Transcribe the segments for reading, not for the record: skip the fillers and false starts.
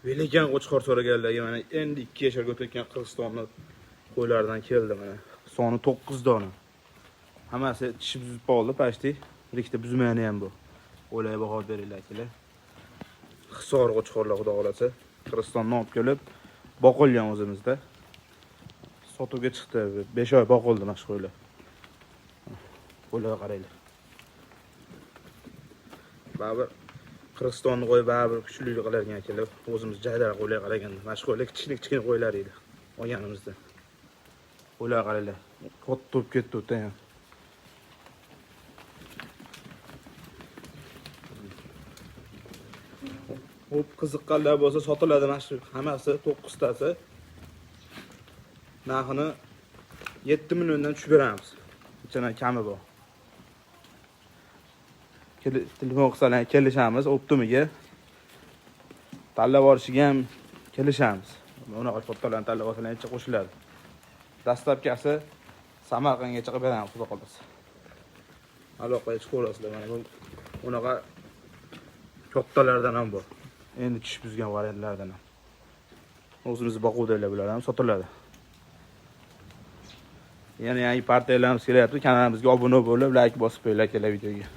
Velikan qo'chqor so'raganlarga mana endi 2 yasharga o'tayotgan Qirg'izistonning qo'ylaridan keldi mana. Soni 9 dona. Hammasi tishi buzib qoldi, pashti. Birikta buzmayani ham bu. O'ylay baho beringlar kelar. Hisor qo'chqorlar xudo xolasa. Qirg'izistondan olib kelib boqilgan o'zimizda. Sotuvga chiqdi. 5 oy boqildi mana shu qo'ylar. Qo'ylarga qaranglar. Baribir Qirg'izistonni qo'y baribir kuchlilik qilarkan akalar. O'zimiz jaydar qo'ylar qaraganda. Mana shu qo'ylar kichik qo'ylar edi olganimizda. Qo'ylar qaranglar. Qotib ketdi o'ta ham. Hop qiziqqanlar bo'lsa sotiladi mana shu hammasi 9 tasi. Narxini 7 milliondan tushib beramiz. Ichana kami bor. Telefon qilsalar kelishamiz, optimiga. Tanlab olishiga ham kelishamiz. Unaqa kattalarni tanlab olsalar necha qo'shiladi. Dastlabkasi Samarqandga chiqib beramiz, xudo qolsa. Aloqaga chiqib ko'rasizlar mana bu unaqa kattalardan ham bor. Endi tish buzgan variantlardan ham. O'zimizni boquvdalar bular ham sotiladi. Yana yangi partiyalarimiz kelyapti. Kanalimizga obuna bo'lib, like bosib qo'yinglar kelar videoga.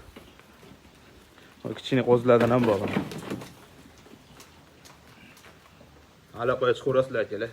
Kichkina qo'zlardan ham bor. Aloqaga chiqib ko'rasizlar kelar.